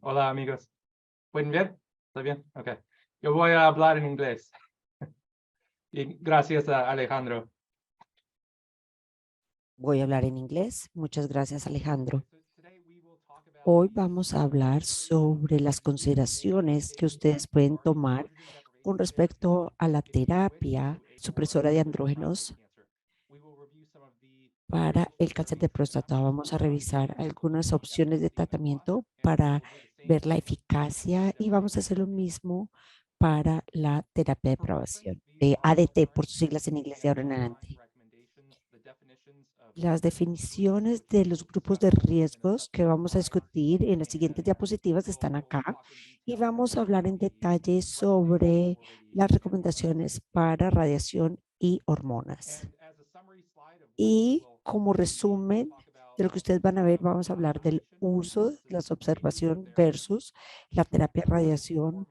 Hola amigos. ¿Pueden ver? ¿Está bien? Ok. Yo voy a hablar en inglés. Y gracias a Alejandro. Voy a hablar en inglés. Muchas gracias, Alejandro. Hoy vamos a hablar sobre las consideraciones que ustedes pueden tomar con respecto a la terapia supresora de andrógenos para el cáncer de próstata. Vamos a revisar algunas opciones de tratamiento para ver la eficacia y vamos a hacer lo mismo para la terapia de depravación, de ADT por sus siglas en inglés de ahora en adelante. Las definiciones de los grupos de riesgos que vamos a discutir en las siguientes diapositivas están acá y vamos a hablar en detalle sobre las recomendaciones para radiación y hormonas. Y como resumen de lo que ustedes van a ver, vamos a hablar del uso, la observación versus la terapia de radiación,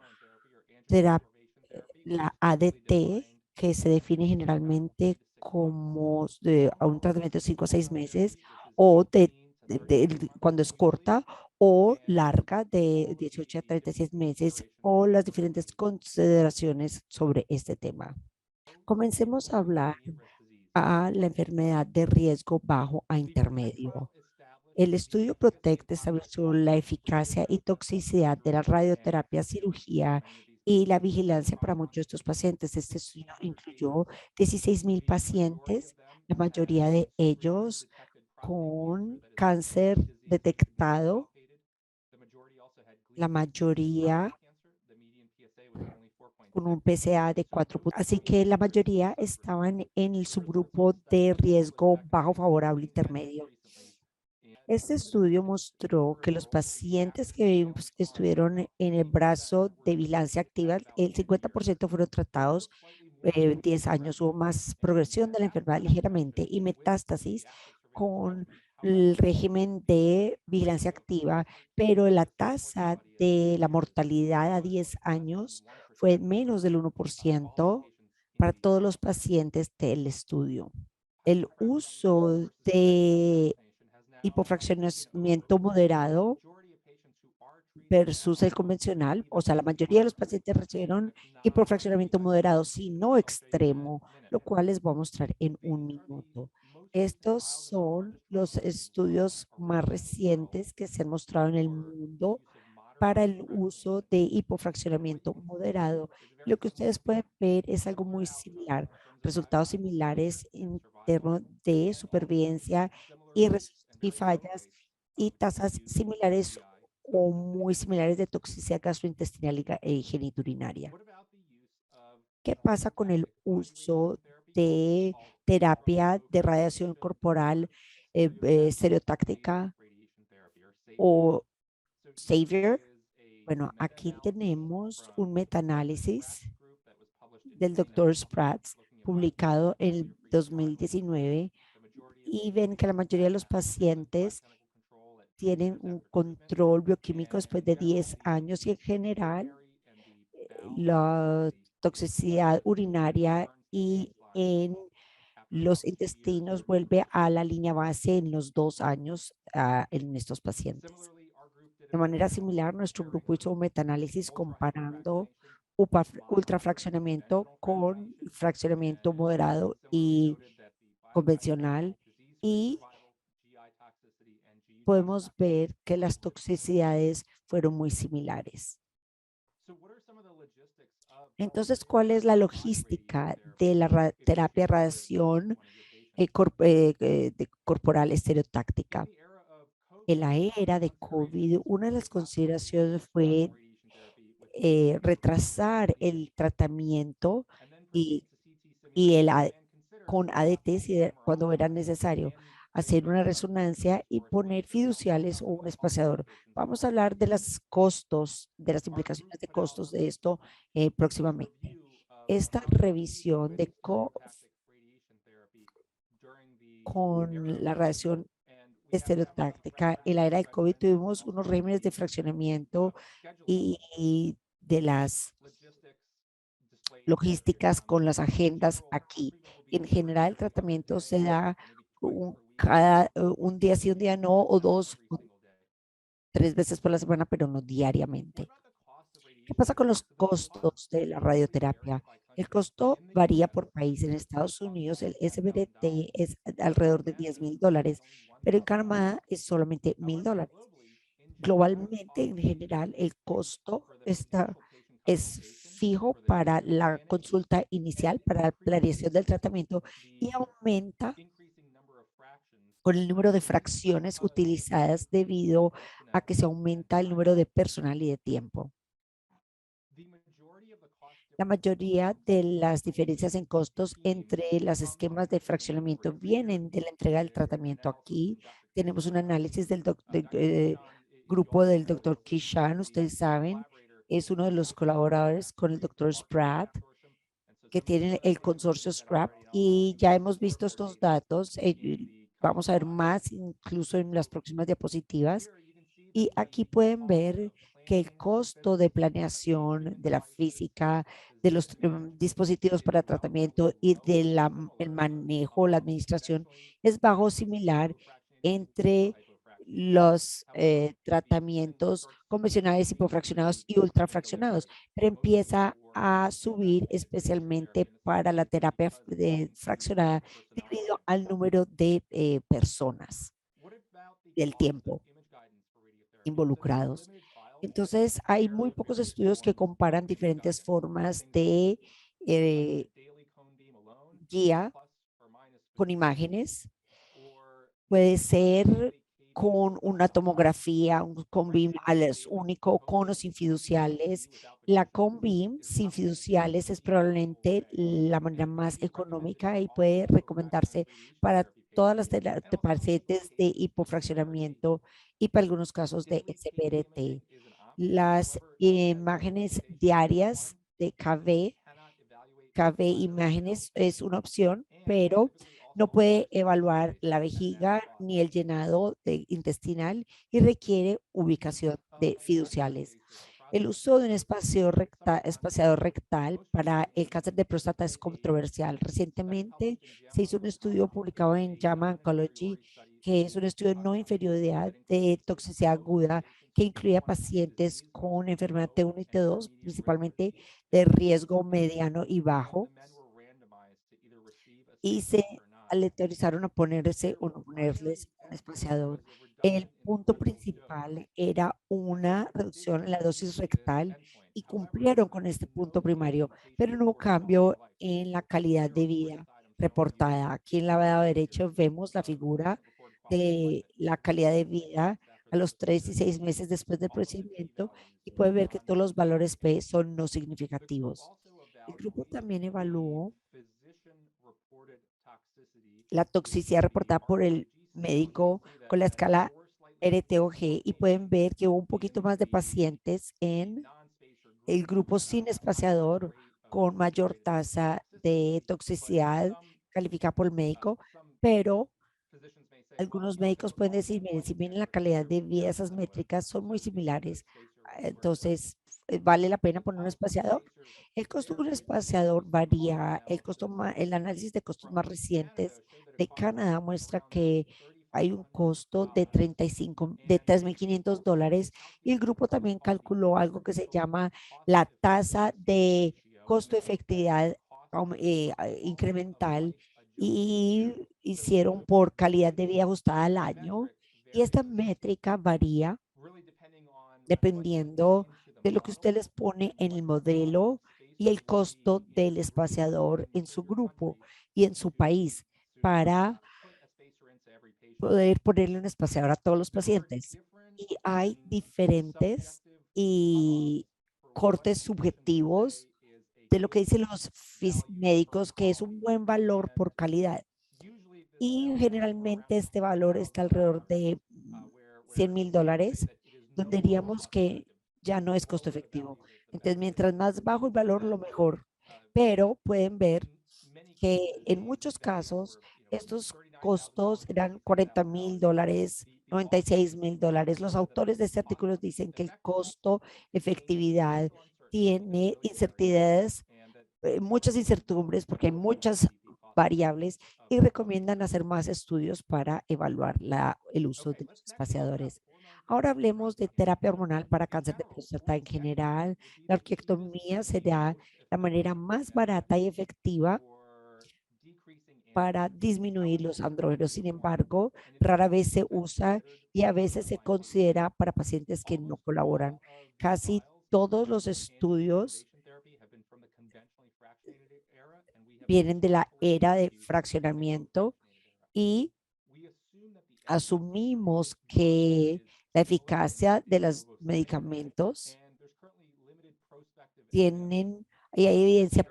la ADT, que se define generalmente como a un tratamiento de 5 a 6 meses o cuando es corta o larga de 18 a 36 meses o las diferentes consideraciones sobre este tema. Comencemos a hablar a la enfermedad de riesgo bajo a intermedio. El estudio PROTECT estableció la eficacia y toxicidad de la radioterapia, cirugía y la vigilancia para muchos de estos pacientes. Este estudio incluyó 16,000 pacientes, la mayoría de ellos con cáncer detectado, la mayoría con un PSA de 4. Así que la mayoría estaban en el subgrupo de riesgo bajo, favorable, intermedio. Este estudio mostró que los pacientes que estuvieron en el brazo de vigilancia activa, el 50% fueron tratados 10 años. Hubo más progresión de la enfermedad ligeramente y metástasis con el régimen de vigilancia activa, pero la tasa de la mortalidad a 10 años fue menos del 1% para todos los pacientes del estudio. El uso de hipofraccionamiento moderado versus el convencional, o sea, la mayoría de los pacientes recibieron hipofraccionamiento moderado, si no extremo, lo cual les voy a mostrar en un minuto. Estos son los estudios más recientes que se han mostrado en el mundo para el uso de hipofraccionamiento moderado. Lo que ustedes pueden ver es algo muy similar, resultados similares en términos de supervivencia y fallas y tasas similares o muy similares de toxicidad gastrointestinal y geniturinaria. ¿Qué pasa con el uso de terapia de radiación corporal estereotáctica o Savior? Bueno, aquí tenemos un metaanálisis del doctor Spratz publicado en el 2019 y ven que la mayoría de los pacientes tienen un control bioquímico después de 10 años y en general la toxicidad urinaria y en los intestinos vuelve a la línea base en los 2 años en estos pacientes. De manera similar, nuestro grupo hizo un metaanálisis comparando ultrafraccionamiento con fraccionamiento moderado y convencional y podemos ver que las toxicidades fueron muy similares. Entonces, ¿cuál es la logística de la terapia de radiación corporal estereotáctica? En la era de COVID, una de las consideraciones fue retrasar el tratamiento y, con ADT cuando era necesario, hacer una resonancia y poner fiduciales o un espaciador. Vamos a hablar de los costos, de las implicaciones de costos de esto próximamente. Esta revisión con la radiación estereotáctica, en la era del COVID tuvimos unos regímenes de fraccionamiento y de las logísticas con las agendas aquí. En general, el tratamiento se da un día sí, un día no, o 2 3 veces por la semana, pero no diariamente. ¿Qué pasa con los costos de la radioterapia? El costo varía por país. En Estados Unidos, el SBRT es alrededor de $10,000, pero en Canadá es solamente $1,000. Globalmente, en general, el costo es fijo para la consulta inicial, para la planeación del tratamiento y aumenta con el número de fracciones utilizadas debido a que se aumenta el número de personal y de tiempo. La mayoría de las diferencias en costos entre los esquemas de fraccionamiento vienen de la entrega del tratamiento. Aquí tenemos un análisis del grupo del doctor Kishan. Ustedes saben, es uno de los colaboradores con el doctor Spratt, que tiene el consorcio SCRAP, y ya hemos visto estos datos. Vamos a ver más incluso en las próximas diapositivas. Y aquí pueden ver que el costo de planeación de la física, de los dispositivos para tratamiento y del manejo, la administración, es bajo, similar entre los tratamientos convencionales, hipofraccionados y ultrafraccionados, pero empieza a subir especialmente para la terapia fraccionada debido al número de personas, del tiempo involucrados. Entonces, hay muy pocos estudios que comparan diferentes formas de eh, guía con imágenes. Puede ser con una tomografía, un CONBIM es único, con o sin fiduciales. La CONBIM sin fiduciales es probablemente la manera más económica y puede recomendarse para todas las pacientes de hipofraccionamiento y para algunos casos de SBRT. Las imágenes diarias de KB imágenes es una opción, pero no puede evaluar la vejiga ni el llenado intestinal y requiere ubicación de fiduciales. El uso de un espaciador rectal para el cáncer de próstata es controversial. Recientemente se hizo un estudio publicado en JAMA Oncology, que es un estudio de no inferioridad de toxicidad aguda que incluía pacientes con enfermedad T1 y T2, principalmente de riesgo mediano y bajo, y se aleatorizaron a ponerse o no ponerles un espaciador. El punto principal era una reducción en la dosis rectal y cumplieron con este punto primario, pero no hubo cambio en la calidad de vida reportada. Aquí en la lado derecho vemos la figura de la calidad de vida a los 3 y 6 meses después del procedimiento y puede ver que todos los valores P son no significativos. El grupo también evaluó la toxicidad reportada por el médico con la escala RTOG y pueden ver que hubo un poquito más de pacientes en el grupo sin espaciador con mayor tasa de toxicidad calificada por el médico, pero algunos médicos pueden decir, miren, si bien la calidad de vida, esas métricas son muy similares, entonces vale la pena poner un espaciador. El costo de un espaciador varía. El análisis de costos más recientes de Canadá muestra que hay un costo de $3,500 y el grupo también calculó algo que se llama la tasa de costo-efectividad incremental y hicieron por calidad de vida ajustada al año. Y esta métrica varía dependiendo de lo que usted les pone en el modelo y el costo del espaciador en su grupo y en su país para poder ponerle un espaciador a todos los pacientes. Y hay diferentes y cortes subjetivos de lo que dicen los médicos, que es un buen valor por calidad. Y generalmente este valor está alrededor de $100,000, donde diríamos que ya no es costo efectivo. Entonces, mientras más bajo el valor, lo mejor. Pero pueden ver que en muchos casos estos costos eran $40,000, $96,000. Los autores de este artículo dicen que el costo efectividad tiene incertidades, muchas incertidumbres porque hay muchas variables y recomiendan hacer más estudios para evaluar el uso de los espaciadores. Ahora hablemos de terapia hormonal para cáncer de próstata en general. La orquiectomía será la manera más barata y efectiva para disminuir los andrógenos. Sin embargo, rara vez se usa y a veces se considera para pacientes que no colaboran. Casi todos los estudios vienen de la era de fraccionamiento y asumimos que la eficacia de los medicamentos tienen, y hay evidencia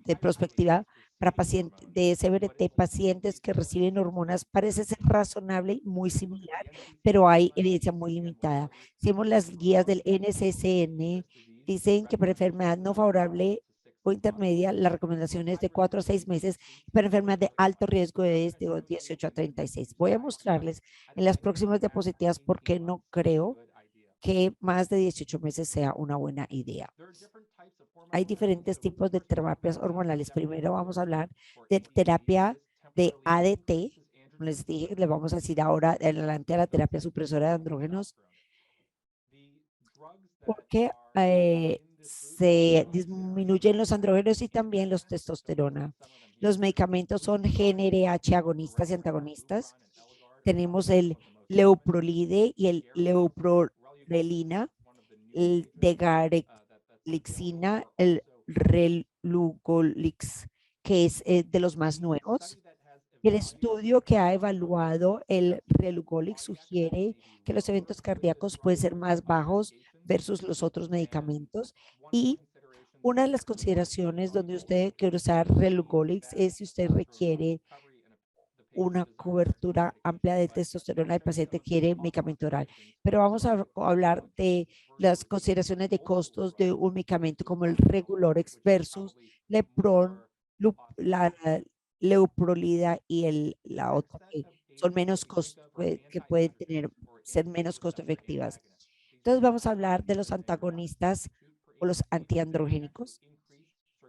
de prospectiva para pacientes de SBRT, pacientes que reciben hormonas, parece ser razonable y muy similar, pero hay evidencia muy limitada. Hicimos las guías del NCCN, dicen que para enfermedad no favorable o intermedia, la recomendación es de 4 a 6 meses, para enfermedad de alto riesgo es de 18 a 36. Voy a mostrarles en las próximas diapositivas por qué no creo que más de 18 meses sea una buena idea. Hay diferentes tipos de terapias hormonales. Primero vamos a hablar de terapia de ADT. Como les dije, le vamos a decir ahora en adelante a la terapia supresora de andrógenos, porque se disminuyen los andrógenos y también los testosterona. Los medicamentos son GnRH agonistas y antagonistas. Tenemos el leuprolide y el leuprorelina, el degarelixina, el relugolix, que es de los más nuevos. El estudio que ha evaluado el relugolix sugiere que los eventos cardíacos pueden ser más bajos versus los otros medicamentos, y una de las consideraciones donde usted quiere usar relugolix es si usted requiere una cobertura amplia de testosterona, el paciente quiere medicamento oral. Pero vamos a hablar de las consideraciones de costos de un medicamento como el Regulorex versus Lepron, la Leuprolida y la otra que son menos que pueden ser menos costo efectivas. Entonces vamos a hablar de los antagonistas o los antiandrogénicos.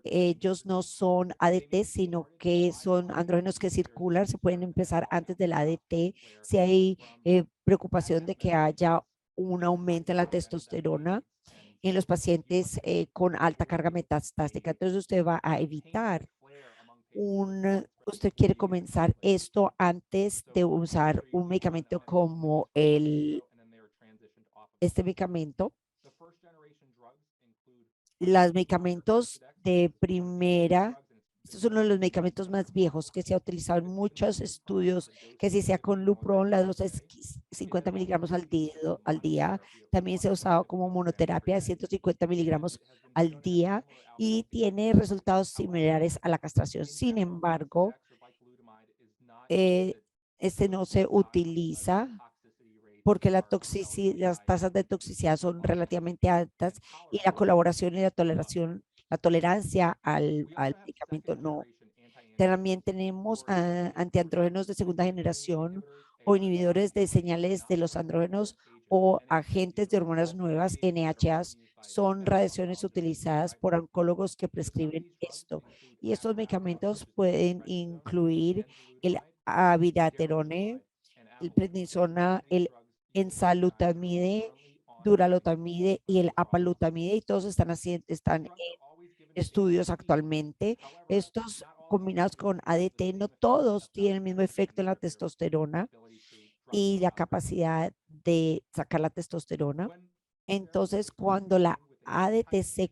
Ellos no son ADT, sino que son andrógenos que circulan, se pueden empezar antes del ADT. Si hay preocupación de que haya un aumento en la testosterona en los pacientes con alta carga metastásica, entonces usted va a evitar usted quiere comenzar esto antes de usar un medicamento como este medicamento. Los medicamentos de primera, estos son uno de los medicamentos más viejos que se ha utilizado en muchos estudios, que si sea con Lupron, la dosis es 50 miligramos al día. También se ha usado como monoterapia de 150 miligramos al día y tiene resultados similares a la castración. Sin embargo, este no se utiliza porque las tasas de toxicidad son relativamente altas y la colaboración y la tolerancia al medicamento no. También tenemos antiandrógenos de segunda generación o inhibidores de señales de los andrógenos o agentes de hormonas nuevas, NHAs, son radiaciones utilizadas por oncólogos que prescriben esto. Y estos medicamentos pueden incluir el abiraterone, el prednisona, el enzalutamide, duralotamide y el apalutamide, y todos están en estudios actualmente. Estos combinados con ADT, no todos tienen el mismo efecto en la testosterona y la capacidad de sacar la testosterona. Entonces, cuando la ADT se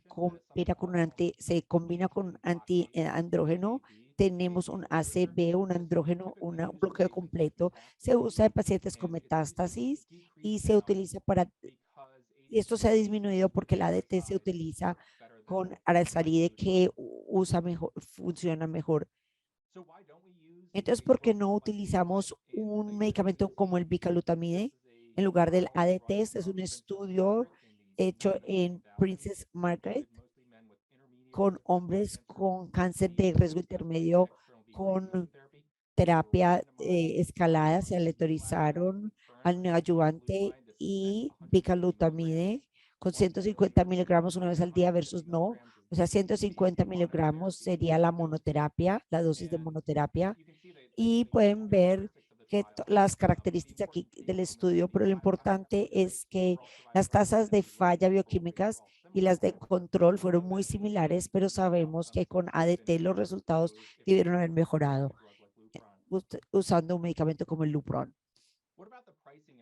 combina con un antiandrógeno, tenemos un ACB, un andrógeno, un bloqueo completo. Se usa en pacientes con metástasis y se utiliza esto se ha disminuido porque la ADT se utiliza con aralsalide que funciona mejor. Entonces, ¿por qué no utilizamos un medicamento como el bicalutamide en lugar del ADT? Este es un estudio hecho en Princess Margaret con hombres con cáncer de riesgo intermedio con terapia escalada. Se aleatorizaron al neoadyuvante y bicalutamide con 150 miligramos una vez al día versus no. O sea, 150 miligramos sería la monoterapia, la dosis de monoterapia. Y pueden ver las características aquí del estudio, pero lo importante es que las tasas de falla bioquímicas y las de control fueron muy similares, pero sabemos que con ADT los resultados debieron haber mejorado usando un medicamento como el Lupron.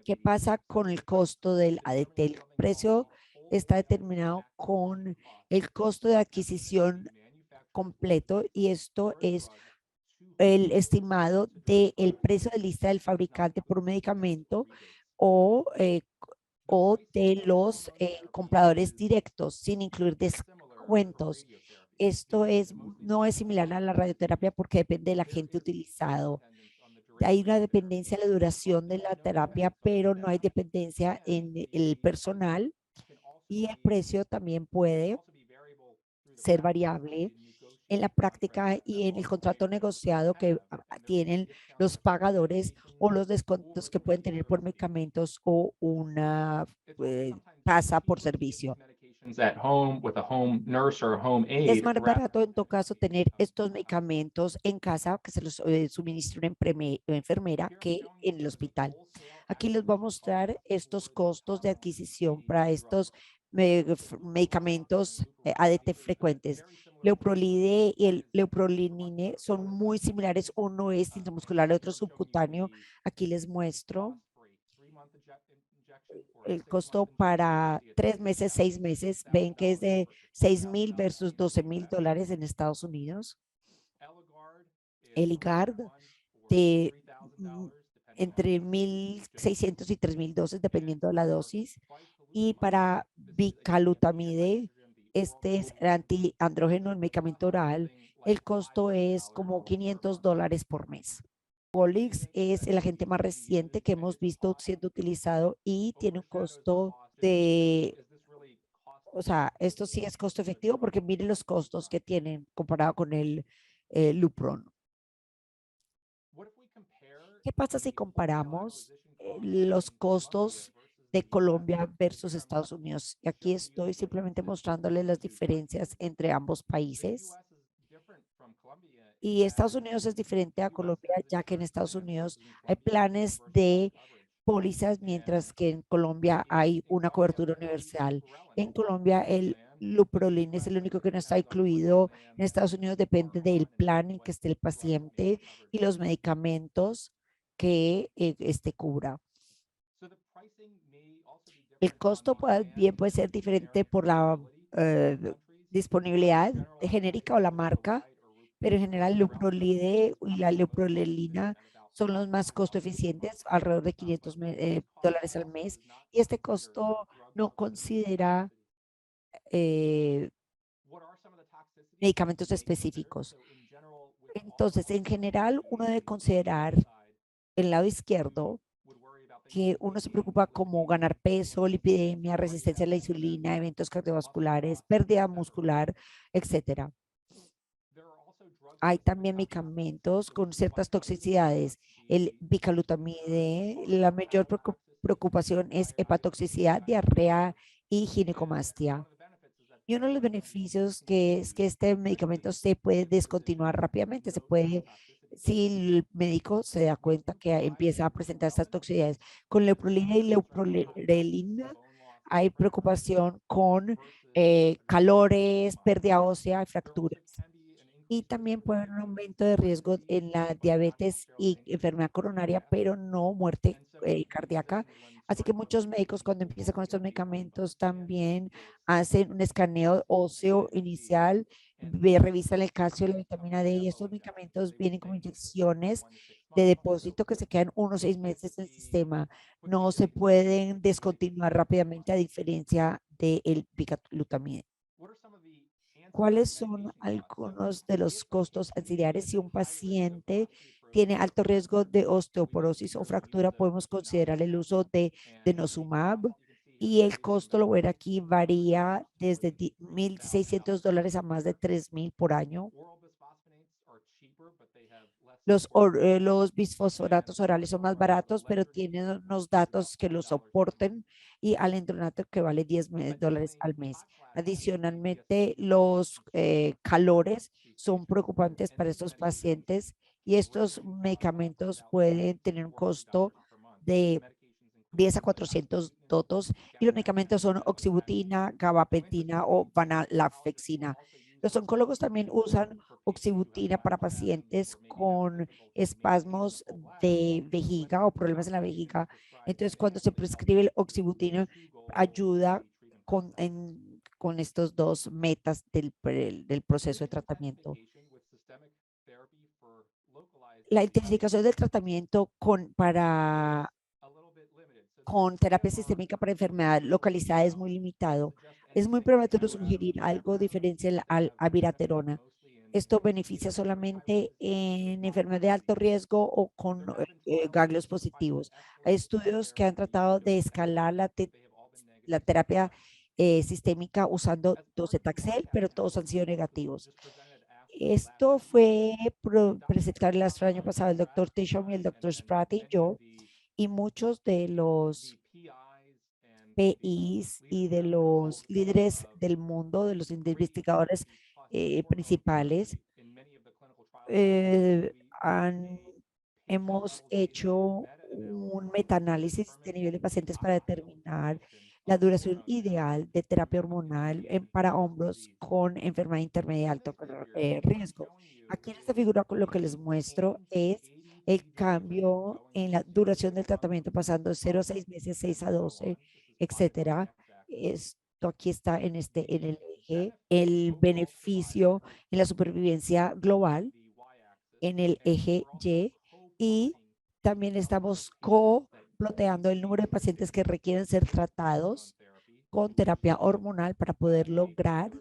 ¿Qué pasa con el costo del ADT? El precio está determinado con el costo de adquisición completo y esto es el estimado del precio de lista del fabricante por un medicamento o, de los compradores directos sin incluir descuentos. Esto no es similar a la radioterapia porque depende del agente utilizado. Hay una dependencia en la duración de la terapia, pero no hay dependencia en el personal y el precio también puede ser variable en la práctica y en el contrato negociado que tienen los pagadores o los descuentos que pueden tener por medicamentos o una tasa por servicio. At home with a home nurse or a home Es aide. más barato en todo caso tener estos medicamentos en casa que se los suministre una enfermera que en el hospital. Aquí les voy a mostrar estos costos de adquisición para estos medicamentos ADT frecuentes. Leuprolide y el leuprolinine son muy similares. Uno es intramuscular, otro subcutáneo. Aquí les muestro el costo para 3 meses, 6 meses. Ven que es de 6,000 versus $12,000 en Estados Unidos. Eligard de entre 1,600 y 3,000 dosis, dependiendo de la dosis. Y para bicalutamide, este es el antiandrógeno, el medicamento oral, el costo es como $500 por mes. Polix es el agente más reciente que hemos visto siendo utilizado y tiene un costo de, o sea, esto sí es costo efectivo porque miren los costos que tienen comparado con el Lupron. ¿Qué pasa si comparamos los costos de Colombia versus Estados Unidos? Y aquí estoy simplemente mostrándoles las diferencias entre ambos países. Y Estados Unidos es diferente a Colombia, ya que en Estados Unidos hay planes de pólizas, mientras que en Colombia hay una cobertura universal. En Colombia, el Luprolin es el único que no está incluido. En Estados Unidos depende del plan en que esté el paciente y los medicamentos que cubra. El costo bien puede ser diferente por la disponibilidad de genérica o la marca, pero en general el Luprolide y la leuprolelina son los más costo eficientes, alrededor de $500 al mes. Y este costo no considera medicamentos específicos. Entonces, en general, uno debe considerar el lado izquierdo que uno se preocupa como ganar peso, lipidemia, resistencia a la insulina, eventos cardiovasculares, pérdida muscular, etcétera. Hay también medicamentos con ciertas toxicidades. El bicalutamide, la mayor preocupación es hepatotoxicidad, diarrea y ginecomastia. Y uno de los beneficios que es que este medicamento se puede descontinuar rápidamente, si el médico se da cuenta que empieza a presentar estas toxicidades. Con leuprolina y leuprolelina hay preocupación con calores, pérdida ósea y fracturas. Y también puede haber un aumento de riesgo en la diabetes y enfermedad coronaria, pero no muerte cardíaca. Así que muchos médicos cuando empiezan con estos medicamentos también hacen un escaneo óseo inicial, revisan el calcio y la vitamina D y estos medicamentos vienen como inyecciones de depósito que se quedan 1 o 6 meses en el sistema. No se pueden descontinuar rápidamente a diferencia del bicalutamide. ¿Cuáles son algunos de los costos auxiliares? Si un paciente tiene alto riesgo de osteoporosis o fractura, podemos considerar el uso de denosumab y el costo, lo voy a ver aquí, varía desde $1,600 a más de $3,000 por año. Los bisfosfonatos orales son más baratos, pero tienen unos datos que los soporten y alendronato que vale $10 al mes. Adicionalmente, los calores son preocupantes para estos pacientes y estos medicamentos pueden tener un costo de 10 a 400 dotos y los medicamentos son oxibutina, gabapentina o vanalafexina. Los oncólogos también usan oxibutina para pacientes con espasmos de vejiga o problemas en la vejiga. Entonces, cuando se prescribe el oxibutina, ayuda con estos dos metas del proceso de tratamiento. La intensificación del tratamiento con terapia sistémica para enfermedad localizada es muy limitado. Es muy prematuro sugerir algo diferencial al abiraterona. Esto beneficia solamente en enfermedades de alto riesgo o con ganglios positivos. Hay estudios que han tratado de escalar la terapia sistémica usando docetaxel, pero todos han sido negativos. Esto fue presentado el año pasado el doctor Tishom y el doctor Spratt y yo, y muchos de los PIs y de los líderes del mundo, de los investigadores principales, eh, han, hemos hecho un metaanálisis de nivel de pacientes para determinar la duración ideal de terapia hormonal para hombros con enfermedad intermedia de alto riesgo. Aquí en esta figura lo que les muestro es el cambio en la duración del tratamiento pasando de 0 a 6 meses, 6 a 12, etcétera. Esto aquí está en el eje, el beneficio en la supervivencia global en el eje y también estamos co-ploteando el número de pacientes que requieren ser tratados con terapia hormonal para poder lograr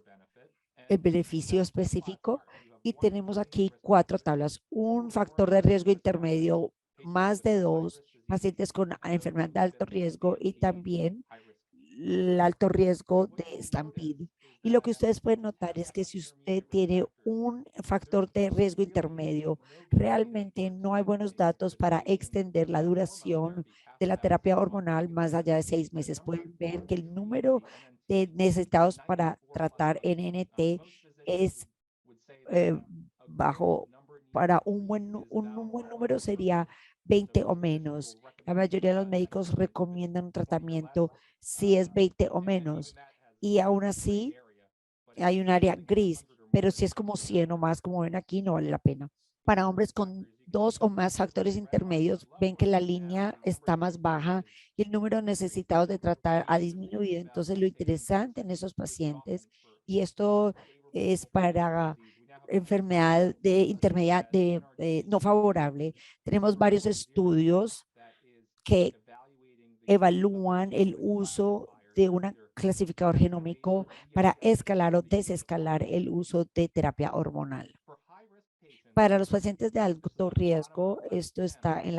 el beneficio específico. Y tenemos aquí 4 tablas. Un factor de riesgo intermedio, más de 2 pacientes con enfermedad de alto riesgo y también el alto riesgo de stampede. Y lo que ustedes pueden notar es que si usted tiene un factor de riesgo intermedio, realmente no hay buenos datos para extender la duración de la terapia hormonal más allá de 6 meses. Pueden ver que el número de necesitados para tratar NNT es eh, bajo. Para un buen número sería 20 o menos. La mayoría de los médicos recomiendan un tratamiento si es 20 o menos. Y aún así hay un área gris, pero si es como 100 o más, como ven aquí, no vale la pena. Para hombres con 2 o más factores intermedios, ven que la línea está más baja y el número necesitados de tratar ha disminuido. Entonces, lo interesante en esos pacientes, y esto es para enfermedad de intermedia no favorable, tenemos varios estudios que evalúan el uso de un clasificador genómico para escalar o desescalar el uso de terapia hormonal. Para los pacientes de alto riesgo, esto está en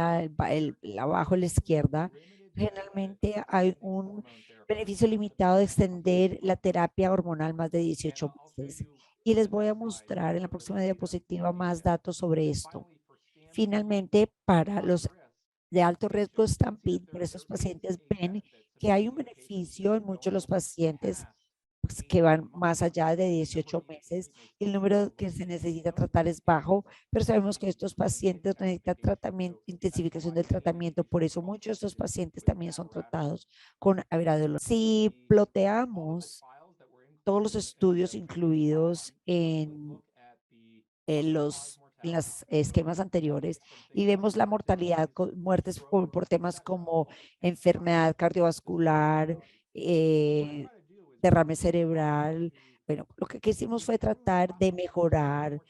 abajo a la izquierda, generalmente hay un beneficio limitado de extender la terapia hormonal más de 18 meses. Y les voy a mostrar en la próxima diapositiva más datos sobre esto. Finalmente, para los de alto riesgo Stampede, por estos pacientes ven que hay un beneficio en muchos de los pacientes pues, que van más allá de 18 meses. El número que se necesita tratar es bajo, pero sabemos que estos pacientes necesitan tratamiento, intensificación del tratamiento. Por eso muchos de estos pacientes también son tratados con abiraterona. Si ploteamos todos los estudios incluidos en los esquemas anteriores y vemos la mortalidad con muertes por temas como enfermedad cardiovascular, derrame cerebral. Bueno, lo que quisimos fue tratar de mejorar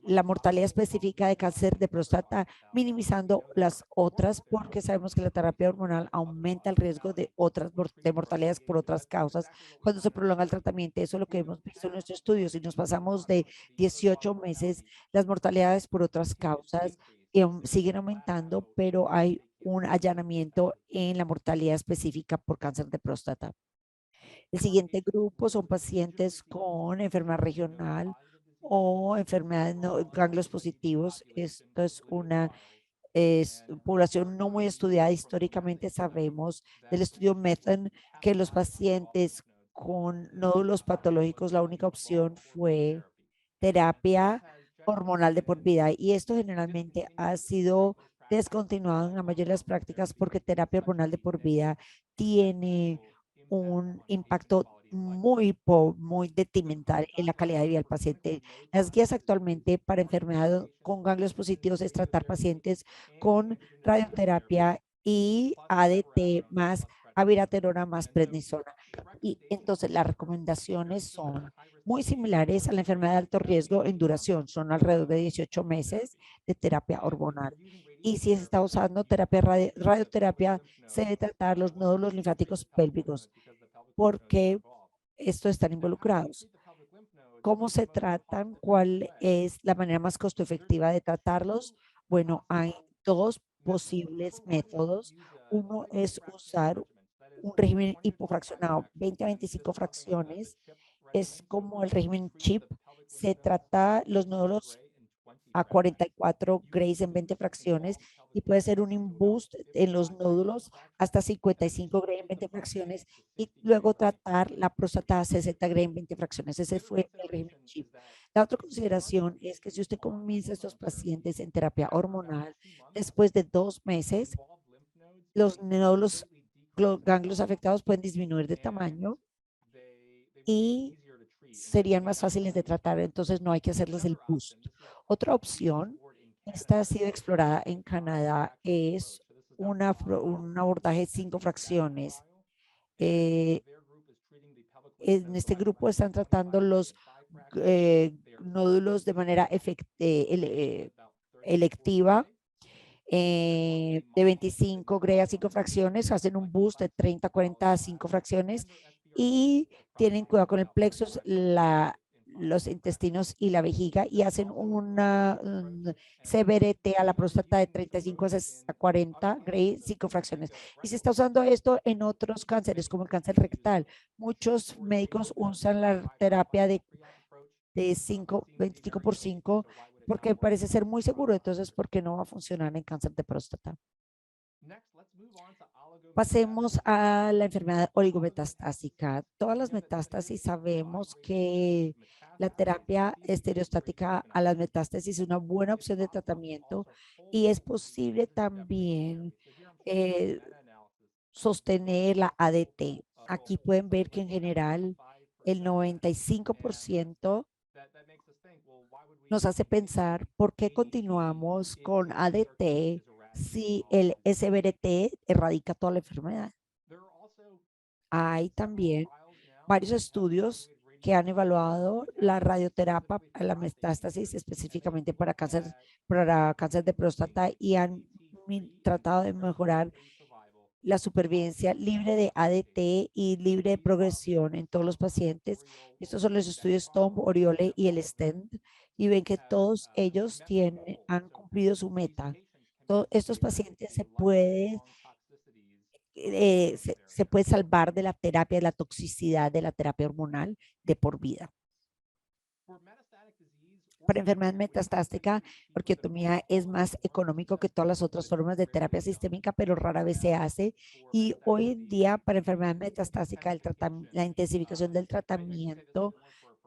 la mortalidad específica de cáncer de próstata, minimizando las otras, porque sabemos que la terapia hormonal aumenta el riesgo de otras de mortalidades por otras causas cuando se prolonga el tratamiento. Eso es lo que hemos visto en nuestros estudios. Si nos pasamos de 18 meses, las mortalidades por otras causas siguen aumentando, pero hay un allanamiento en la mortalidad específica por cáncer de próstata. El siguiente grupo son pacientes con enfermedad regional o enfermedades ganglios positivos. Esto es una población no muy estudiada históricamente. Sabemos del estudio Method que los pacientes con nódulos patológicos, la única opción fue terapia hormonal de por vida. Y esto generalmente ha sido descontinuado en la mayoría de las prácticas porque terapia hormonal de por vida tiene un impacto muy detrimental en la calidad de vida del paciente. Las guías actualmente para enfermedad con ganglios positivos es tratar pacientes con radioterapia y ADT más abiraterona más prednisona. Y entonces las recomendaciones son muy similares a la enfermedad de alto riesgo en duración, son alrededor de 18 meses de terapia hormonal. Y si se está usando radioterapia, se debe tratar los nódulos linfáticos pélvicos, porque estos están involucrados. ¿Cómo se tratan? ¿Cuál es la manera más costo efectiva de tratarlos? Bueno, hay dos posibles métodos. Uno es usar un régimen hipofraccionado, 20 a 25 fracciones. Es como el régimen CHIP. Se trata los nódulos a 44 Grays en 20 fracciones y puede ser un imboost en los nódulos hasta 55 Gray en 20 fracciones y luego tratar la próstata a 60 Gray en 20 fracciones. Ese fue el régimen CHIP. La otra consideración es que si usted comienza a estos pacientes en terapia hormonal, después de 2 meses, los nódulos ganglios afectados pueden disminuir de tamaño y serían más fáciles de tratar, entonces no hay que hacerles el boost. Otra opción, esta ha sido explorada en Canadá, es un abordaje de 5 fracciones. Eh, en este grupo están tratando los nódulos de manera electiva de 25 Gray a 5 fracciones, hacen un boost de 30, 40 a 5 fracciones y tienen cuidado con el plexus, los intestinos y la vejiga y hacen un CBRT a la próstata de 35 a 40 Gray, 5 fracciones. Y se está usando esto en otros cánceres como el cáncer rectal. Muchos médicos usan la terapia de 5, 25 por 5 porque parece ser muy seguro, entonces, ¿por qué no va a funcionar en cáncer de próstata? Pasemos a la enfermedad oligometastásica. Todas las metástasis sabemos que la terapia estereostática a las metástasis es una buena opción de tratamiento y es posible también eh, sostener la ADT. Aquí pueden ver que en general el 95% nos hace pensar por qué continuamos con ADT si el SBRT erradica toda la enfermedad. Hay también varios estudios que han evaluado la radioterapia a la metástasis específicamente para cáncer de próstata y han tratado de mejorar la supervivencia libre de ADT y libre de progresión en todos los pacientes. Estos son los estudios Tomb, Oriole y el STEND y ven que todos ellos han cumplido su meta. Todos estos pacientes se puede salvar de la terapia, de la toxicidad de la terapia hormonal de por vida. Para enfermedad metastásica, orquiotomía es más económico que todas las otras formas de terapia sistémica, pero rara vez se hace. Y hoy en día, para enfermedad metastásica, la intensificación del tratamiento,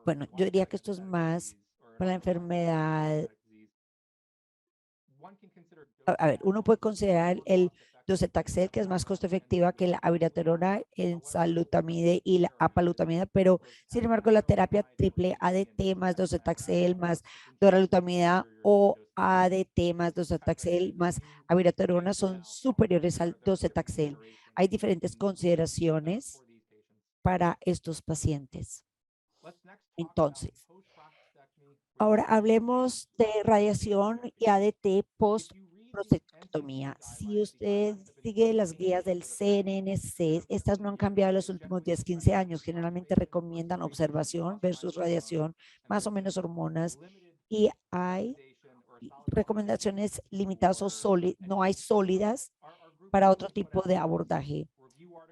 bueno, yo diría que esto es más para la enfermedad. A ver, uno puede considerar el docetaxel, que es más costo efectiva que la abiraterona, el salutamide y la apalutamida, pero sin embargo la terapia triple ADT más docetaxel más doralutamida o ADT más docetaxel más abiraterona son superiores al docetaxel. Hay diferentes consideraciones para estos pacientes. Entonces, ahora hablemos de radiación y ADT post prostatectomía. Si usted sigue las guías del CNNC, estas no han cambiado en los últimos 10, 15 años. Generalmente recomiendan observación versus radiación, más o menos hormonas, y hay recomendaciones limitadas o no hay sólidas para otro tipo de abordaje.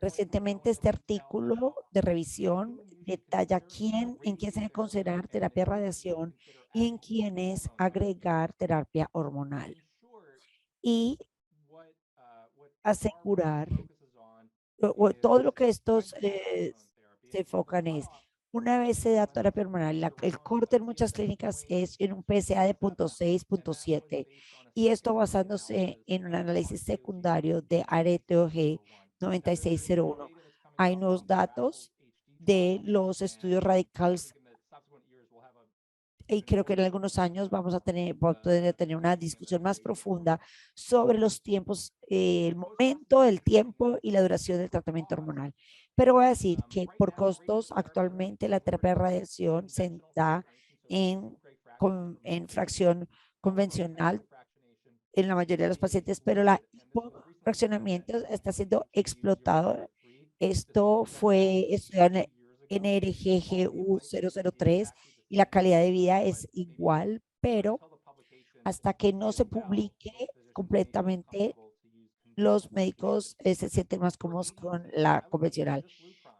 Recientemente este artículo de revisión detalla en quién se debe considerar terapia de radiación y en quiénes agregar terapia hormonal. Y asegurar, todo lo que estos se enfocan es Una vez se da terapia hormonal, el corte en muchas clínicas es en un PSA de 0.6, 0.7, y esto basándose en un análisis secundario de ARETOG 9601. Hay nuevos datos de los estudios radicales y creo que en algunos años vamos a poder tener una discusión más profunda sobre los tiempos, el momento, el tiempo y la duración del tratamiento hormonal. Pero voy a decir que por costos, actualmente la terapia de radiación se da en fracción convencional en la mayoría de los pacientes, pero la fraccionamiento está siendo explotado. Esto fue estudiado en NRGGU 003 y la calidad de vida es igual, pero hasta que no se publique completamente, los médicos se sienten más cómodos con la convencional.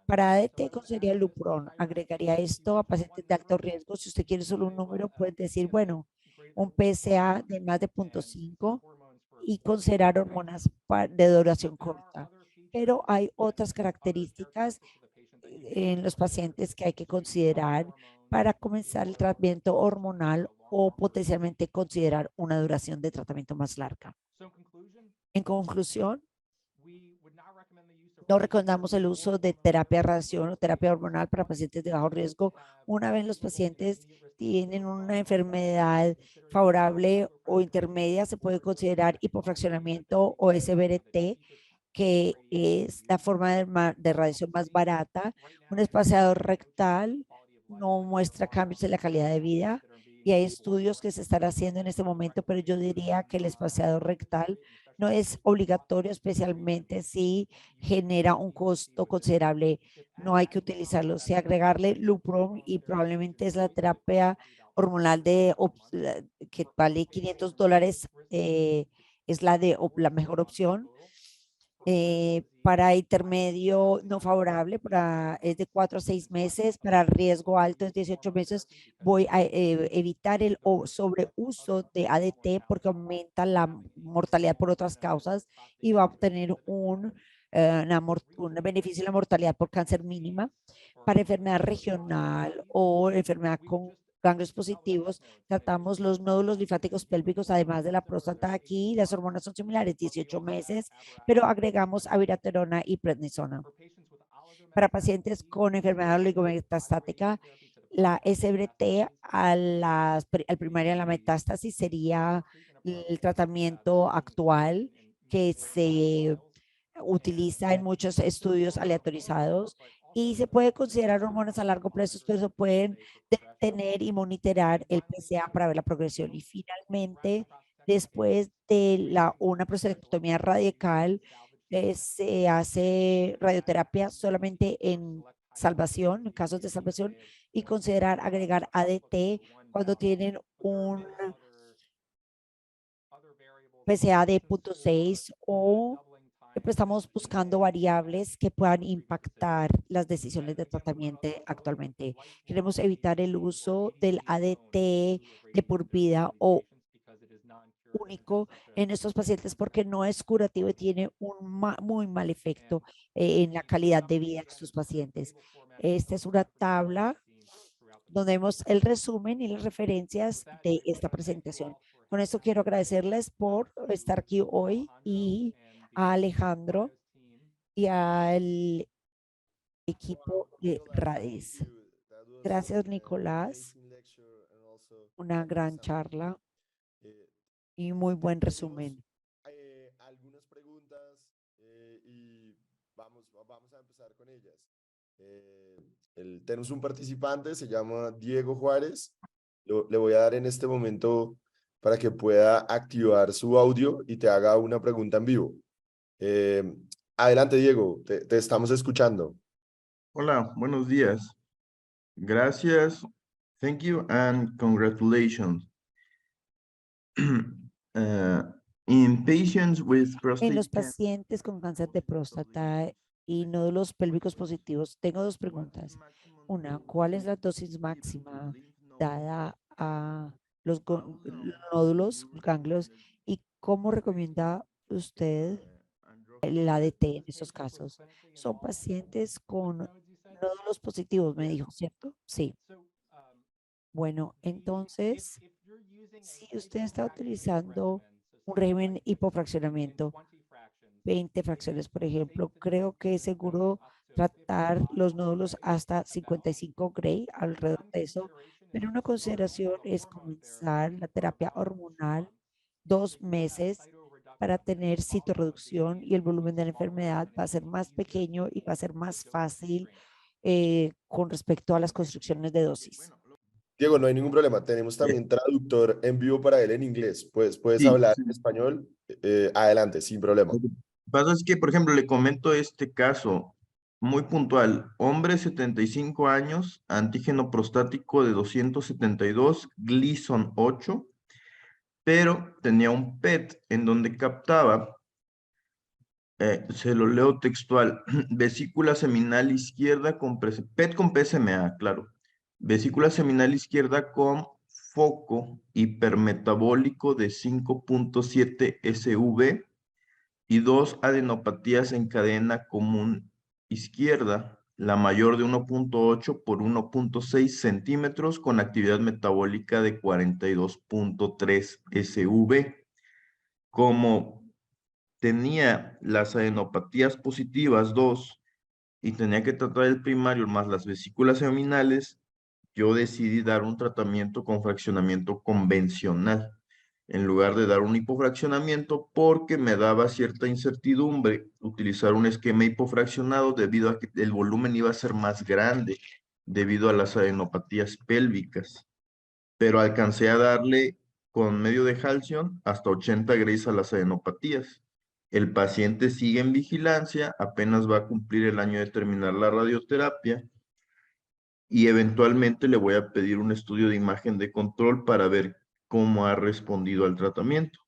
Para ADT con serial Lupron, agregaría esto a pacientes de alto riesgo. Si usted quiere solo un número, puede decir, bueno, un PSA de más de 0.5 y considerar hormonas de duración corta. Pero hay otras características en los pacientes que hay que considerar para comenzar el tratamiento hormonal o potencialmente considerar una duración de tratamiento más larga. En conclusión, no recomendamos el uso de terapia de radiación o terapia hormonal para pacientes de bajo riesgo una vez los pacientes tienen una enfermedad favorable o intermedia. Se puede considerar hipofraccionamiento o SBRT, que es la forma de radiación más barata. Un espaciador rectal no muestra cambios en la calidad de vida y hay estudios que se están haciendo en este momento, pero yo diría que el espaciador rectal no es obligatorio, especialmente si genera un costo considerable. No hay que utilizarlo. Si agregarle Lupron y probablemente es la terapia hormonal que vale $500, es la mejor opción. Para intermedio no favorable, es de 4 a 6 meses, para riesgo alto es 18 meses. Voy a evitar el sobreuso de ADT porque aumenta la mortalidad por otras causas y va a obtener un beneficio en la mortalidad por cáncer mínima. Para enfermedad regional o enfermedad con ganglios positivos, tratamos los nódulos linfáticos pélvicos, además de la próstata. Aquí las hormonas son similares, 18 meses, pero agregamos abiraterona y prednisona. Para pacientes con enfermedad oligometastática, la SBRT al primaria, la metástasis sería el tratamiento actual que se utiliza en muchos estudios aleatorizados y se puede considerar hormonas a largo plazo, pero se pueden detener y monitorar el PSA para ver la progresión. Y finalmente, después de una prostatectomía radical, se hace radioterapia solamente en salvación, en casos de salvación, y considerar agregar ADT cuando tienen un PSA de 0.6 o siempre estamos buscando variables que puedan impactar las decisiones de tratamiento actualmente. Queremos evitar el uso del ADT de por vida o único en estos pacientes porque no es curativo y tiene un muy mal efecto en la calidad de vida de estos pacientes. Esta es una tabla donde vemos el resumen y las referencias de esta presentación. Con esto quiero agradecerles por estar aquí hoy y a Alejandro y al equipo de Rades. Gracias, Nicolás. Una gran charla y muy buen resumen. Algunas preguntas y vamos a empezar con ellas. Tenemos un participante, se llama Diego Juárez. Le voy a dar en este momento para que pueda activar su audio y te haga una pregunta en vivo. Adelante, Diego, te estamos escuchando. Hola, buenos días. Gracias. Thank you and congratulations. In patients with En prostate los cancer, pacientes con cáncer de próstata y nódulos pélvicos positivos, tengo dos preguntas. Una, ¿cuál es la dosis máxima dada a los nódulos, ganglios, y cómo recomienda usted el ADT en esos casos? Son pacientes con nódulos positivos, me dijo, ¿cierto? Sí. Bueno, entonces, si usted está utilizando un régimen hipofraccionamiento, 20 fracciones, por ejemplo, creo que es seguro tratar los nódulos hasta 55 Gray, alrededor de eso, pero una consideración es comenzar la terapia hormonal 2 meses para tener citorreducción y el volumen de la enfermedad va a ser más pequeño y va a ser más fácil con respecto a las construcciones de dosis. Diego, no hay ningún problema. Tenemos Eh, también traductor en vivo para él en inglés. Pues puedes sí, hablar en español. Adelante, sin problema. lo que pasa es que, por ejemplo, le comento este caso muy puntual. Hombre, 75 años, antígeno prostático de 272, Gleason 8, pero tenía un PET en donde captaba, se lo leo textual, vesícula seminal izquierda con PET con PSMA, claro. Vesícula seminal izquierda con foco hipermetabólico de 5.7 SV y 2 adenopatías en cadena común izquierda, la mayor de 1.8 por 1.6 centímetros con actividad metabólica de 42.3 SV. Como tenía las adenopatías positivas 2 y tenía que tratar el primario más las vesículas seminales, yo decidí dar un tratamiento con fraccionamiento convencional en lugar de dar un hipofraccionamiento porque me daba cierta incertidumbre utilizar un esquema hipofraccionado debido a que el volumen iba a ser más grande debido a las adenopatías pélvicas. Pero alcancé a darle con medio de Halcyon hasta 80 Grays a las adenopatías. El paciente sigue en vigilancia, apenas va a cumplir el año de terminar la radioterapia y eventualmente le voy a pedir un estudio de imagen de control para ver cómo ha respondido al tratamiento.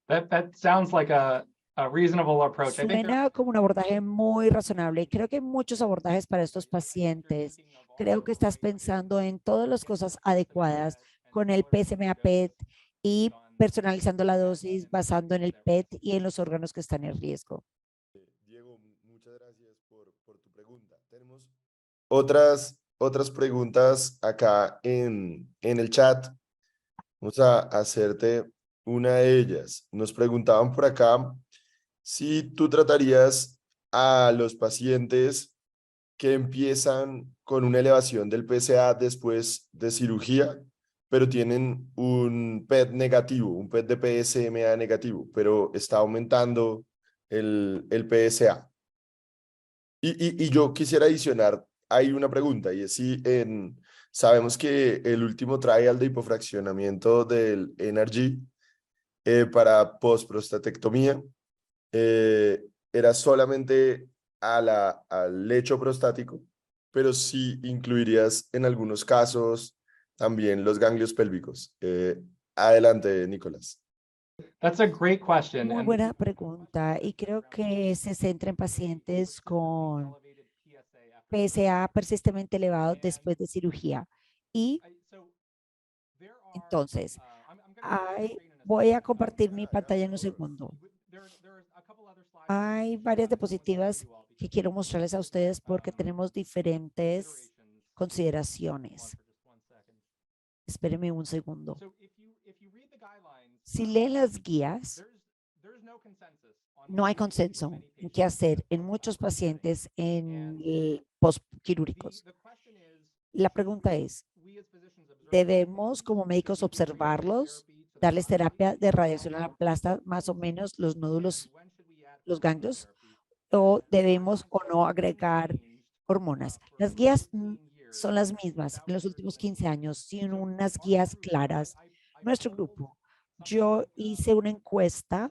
That sounds like a reasonable approach. I think Suena como un abordaje muy razonable. Creo que hay muchos abordajes para estos pacientes. Creo que estás pensando en todas las cosas adecuadas con el PSMA PET y personalizando la dosis basando en el PET y en los órganos que están en riesgo. Diego, muchas gracias por tu pregunta. Tenemos otras preguntas acá en el chat. Vamos a hacerte una de ellas. Nos preguntaban por acá si tú tratarías a los pacientes que empiezan con una elevación del PSA después de cirugía, pero tienen un PET negativo, un PET de PSMA negativo, pero está aumentando el PSA. Y yo quisiera adicionar, hay una pregunta, y es si sabemos que el último trial de hipofraccionamiento del NRG para postprostatectomía era solamente al lecho prostático, pero sí incluirías en algunos casos también los ganglios pélvicos. Adelante, Nicolás. that's a great question. Muy buena pregunta y creo que se centra en pacientes con PSA persistentemente elevado después de cirugía. Y entonces, voy a compartir mi pantalla en un segundo. Hay varias diapositivas que quiero mostrarles a ustedes porque tenemos diferentes consideraciones. Espérenme un segundo. Si leen las guías, no hay consenso en qué hacer en muchos pacientes en postquirúrgicos. La pregunta es, ¿debemos como médicos observarlos, darles terapia de radiación a la plasta, más o menos los nódulos, los ganglios, o debemos o no agregar hormonas? Las guías son las mismas en los últimos 15 años, sin unas guías claras. Nuestro grupo, yo hice una encuesta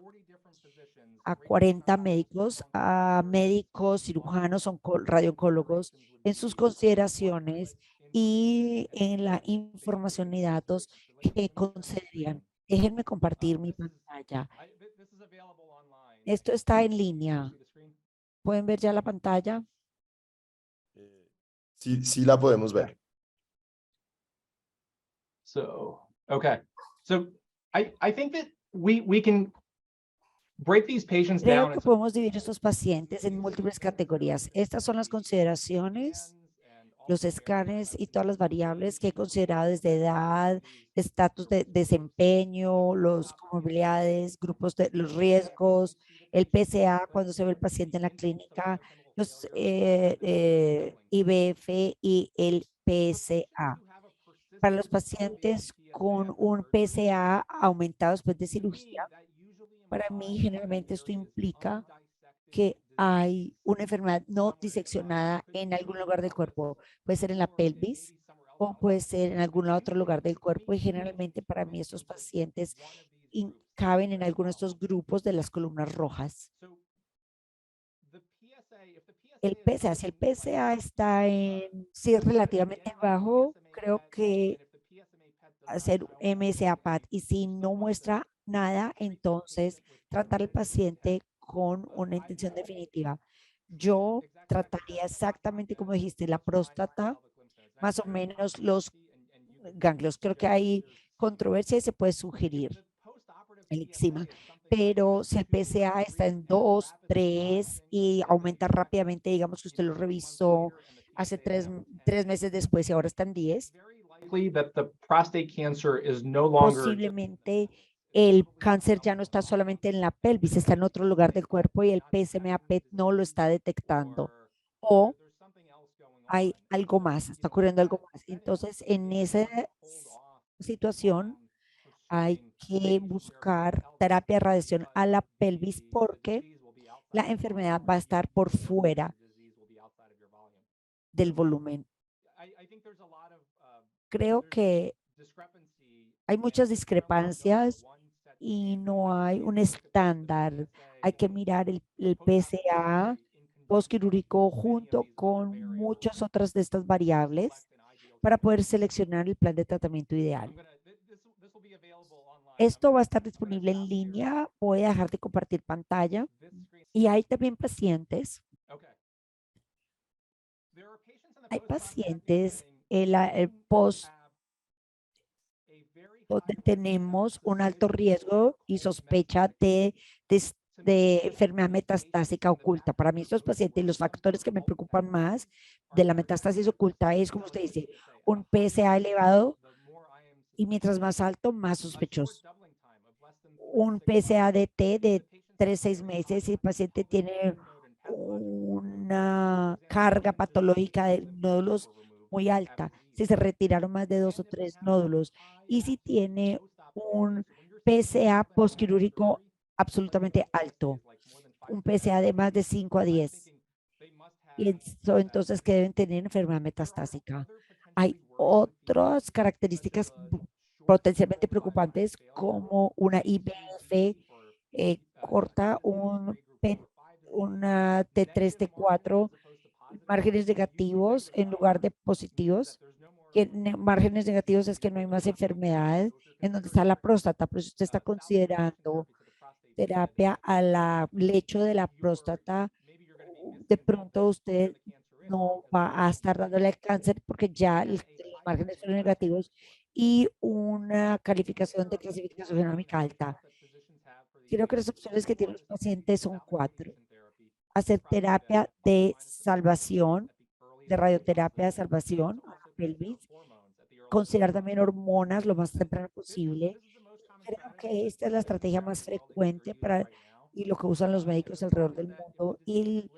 a 40 médicos, a médicos, cirujanos, radiooncólogos, en sus consideraciones y en la información y datos que concedían. Déjenme compartir mi pantalla. Esto está en línea. ¿Pueden ver ya la pantalla? Sí la podemos ver. So, okay. So I think that we can break these patients Creo down que into podemos dividir estos pacientes en múltiples categorías. Estas son las consideraciones los escáneres y todas las variables que he considerado desde edad, estatus de desempeño, los comorbilidades, grupos de los riesgos, el PSA cuando se ve el paciente en la clínica, los IBF y el PSA. Para los pacientes con un PSA aumentado después de cirugía, para mí generalmente esto implica que hay una enfermedad no diseccionada en algún lugar del cuerpo. Puede ser en la pelvis o puede ser en algún otro lugar del cuerpo y generalmente para mí estos pacientes caben en alguno de estos grupos de las columnas rojas. El PSA, si el PSA está en, si es relativamente bajo, creo que hacer MSA-PAD y si no muestra nada, entonces tratar al paciente con una intención definitiva. Yo trataría exactamente como dijiste, la próstata, más o menos los ganglios. Creo que hay controversia y se puede sugerir el eczema, pero si el PSA está en 2, 3 y aumenta rápidamente, digamos que usted lo revisó hace 3 meses después y ahora está en 10, That the prostate cancer is no longer posiblemente el cáncer ya no está solamente en la pelvis, está en otro lugar del cuerpo y el PSMA PET no lo está detectando. O hay algo más, está ocurriendo algo más. Entonces, en esa situación hay que buscar terapia de radiación a la pelvis porque la enfermedad va a estar por fuera del volumen. Creo que hay muchas discrepancias y no hay un estándar. Hay que mirar el PSA postquirúrgico junto con muchas otras de estas variables para poder seleccionar el plan de tratamiento ideal. Esto va a estar disponible en línea. Voy a dejar de compartir pantalla. Y hay también pacientes. Hay pacientes en el post donde tenemos un alto riesgo y sospecha de enfermedad metastásica oculta. Para mí, estos pacientes, los factores que me preocupan más de la metástasis oculta es, como usted dice, un PSA elevado y mientras más alto, más sospechoso. Un PSA-DT de 3 a 6 meses y el paciente tiene una carga patológica de nódulos muy alta, si se retiraron más de 2 o 3 nódulos y si tiene un PSA postquirúrgico absolutamente alto, un PSA de más de 5 a 10. Y entonces que deben tener enfermedad metastásica. Hay otras características potencialmente preocupantes como una IBF corta, una T3, T4, márgenes negativos en lugar de positivos. Que márgenes negativos es que no hay más enfermedad en donde está la próstata, pero si usted está considerando terapia al lecho de la próstata, de pronto usted no va a estar dándole al cáncer porque ya los márgenes son negativos y una calificación de clasificación genómica alta. Creo que las opciones que tienen los pacientes son 4. Hacer terapia de salvación, de radioterapia de salvación a la pelvis, considerar también hormonas lo más temprano posible. Creo que esta es la estrategia más frecuente y lo que usan los médicos alrededor del mundo. Y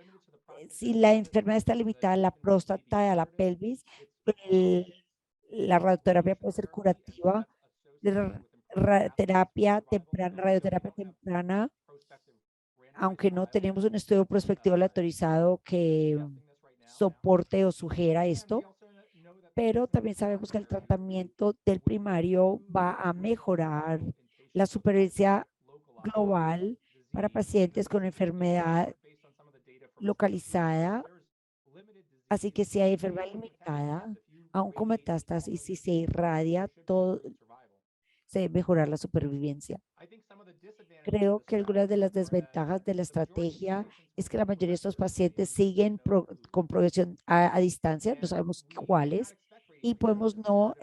si la enfermedad está limitada a la próstata y a la pelvis, la radioterapia puede ser curativa. Radioterapia temprana, aunque no tenemos un estudio prospectivo autorizado que soporte o sugiera esto, pero también sabemos que el tratamiento del primario va a mejorar la supervivencia global para pacientes con enfermedad localizada. Así que si hay enfermedad limitada, aún con metástasis, si se irradia, todo se debe mejorar la supervivencia. Creo que algunas de las desventajas de la estrategia es que la mayoría de estos pacientes siguen con progresión a distancia, no sabemos cuáles, y podemos no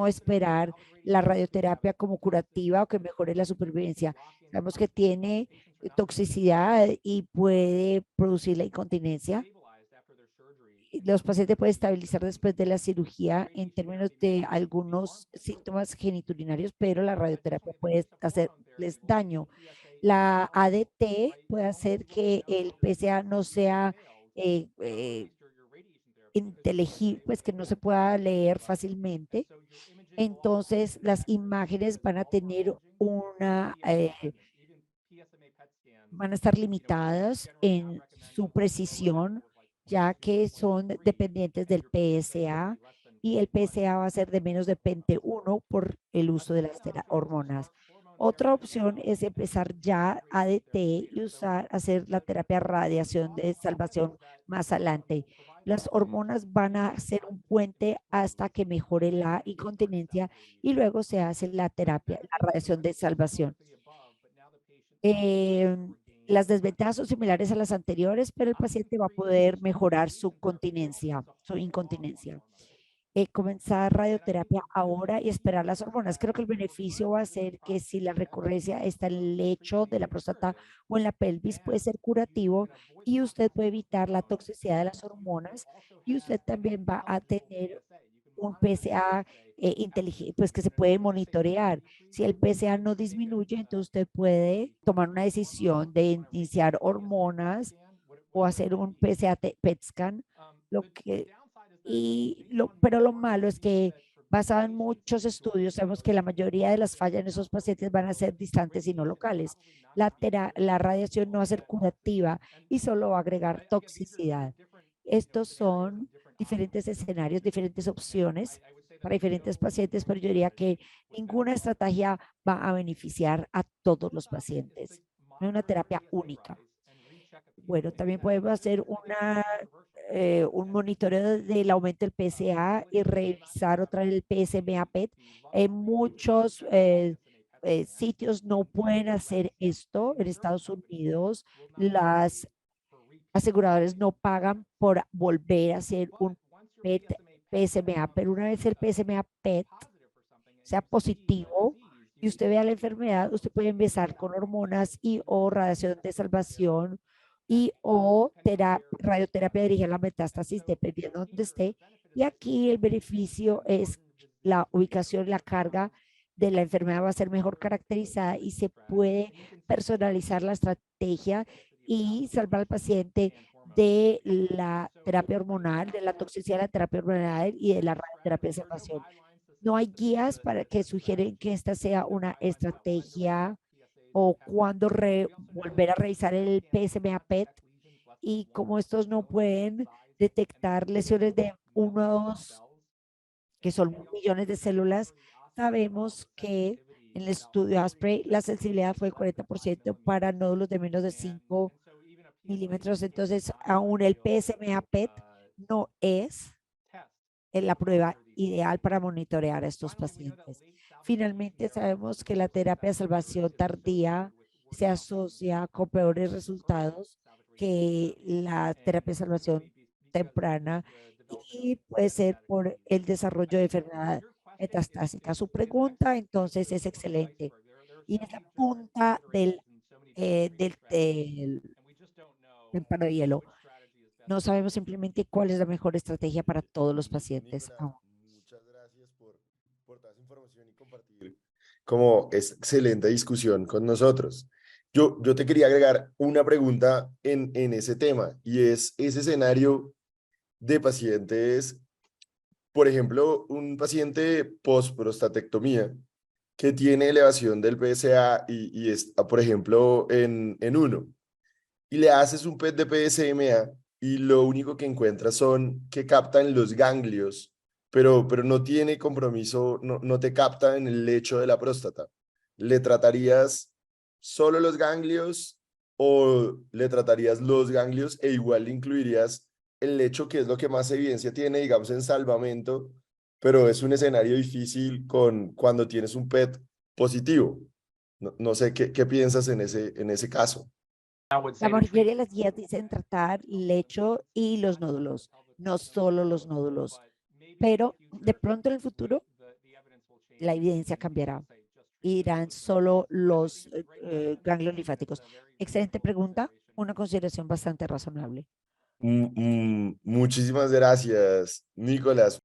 esperar la radioterapia como curativa o que mejore la supervivencia. Sabemos que tiene toxicidad y puede producir la incontinencia los pacientes pueden estabilizar después de la cirugía en términos de algunos síntomas geniturinarios, pero la radioterapia puede hacerles daño. La ADT puede hacer que el PSA no sea inteligible, pues que no se pueda leer fácilmente. Entonces, las imágenes van a tener van a estar limitadas en su precisión, ya que son dependientes del PSA y el PSA va a ser de menos de 21 por el uso de las hormonas. Otra opción es empezar ya ADT y hacer la terapia radiación de salvación más adelante. Las hormonas van a ser un puente hasta que mejore la incontinencia y luego se hace la terapia, la radiación de salvación. Las desventajas son similares a las anteriores, pero el paciente va a poder mejorar su continencia, su incontinencia. Comenzar radioterapia ahora y esperar las hormonas. Creo que el beneficio va a ser que si la recurrencia está en el lecho de la próstata o en la pelvis, puede ser curativo y usted puede evitar la toxicidad de las hormonas y usted también va a tener un PSA inteligente, pues que se puede monitorear. Si el PSA no disminuye, entonces usted puede tomar una decisión de iniciar hormonas o hacer un PSA PET scan, lo que pero lo malo es que basado en muchos estudios, sabemos que la mayoría de las fallas en esos pacientes van a ser distantes y no locales. La radiación no va a ser curativa y solo va a agregar toxicidad. Estos son diferentes escenarios, diferentes opciones para diferentes pacientes, pero yo diría que ninguna estrategia va a beneficiar a todos los pacientes. No es una terapia única. Bueno, también podemos hacer un monitoreo del aumento del PSA y revisar otra vez el PSMA PET. En muchos sitios no pueden hacer esto. En Estados Unidos, las aseguradoras no pagan por volver a hacer un PET, PSMA, pero una vez el PSMA PET sea positivo y usted vea la enfermedad, usted puede empezar con hormonas y o radiación de salvación y o radioterapia dirigida a la metástasis, dependiendo de donde esté. Y aquí el beneficio es la ubicación, la carga de la enfermedad va a ser mejor caracterizada y se puede personalizar la estrategia y salvar al paciente de la terapia hormonal, de la toxicidad de la terapia hormonal y de la radioterapia de salvación. No hay guías para que sugieren que esta sea una estrategia o cuándo volver a revisar el PSMA PET y como estos no pueden detectar lesiones de unos que son millones de células, sabemos que en el estudio ASPRE la sensibilidad fue el 40% para nódulos de menos de 5 milímetros. Entonces, aún el PSMA PET no es la prueba ideal para monitorear a estos pacientes. Finalmente, sabemos que la terapia de salvación tardía se asocia con peores resultados que la terapia de salvación temprana y puede ser por el desarrollo de enfermedad metastásica. Su pregunta entonces es excelente y es la punta del témpano de hielo. No sabemos simplemente cuál es la mejor estrategia para todos los pacientes aún. Muchas gracias por toda esa información y compartir como es excelente discusión con nosotros. Yo te quería agregar una pregunta en ese tema y es ese escenario de pacientes, por ejemplo, un paciente post-prostatectomía que tiene elevación del PSA y está, por ejemplo, en 1 y le haces un PET de PSMA y lo único que encuentras son que captan los ganglios, pero no tiene compromiso, no te capta en el lecho de la próstata. ¿Le tratarías solo los ganglios o le tratarías los ganglios e igual le incluirías el lecho, que es lo que más evidencia tiene, digamos, en salvamento, pero es un escenario difícil cuando tienes un PET positivo? No sé qué piensas en ese caso. La mayoría de las guías dicen tratar lecho y los nódulos, no solo los nódulos, pero de pronto en el futuro la evidencia cambiará y dirán solo los ganglios linfáticos. Excelente pregunta, una consideración bastante razonable. Muchísimas gracias, Nicolás.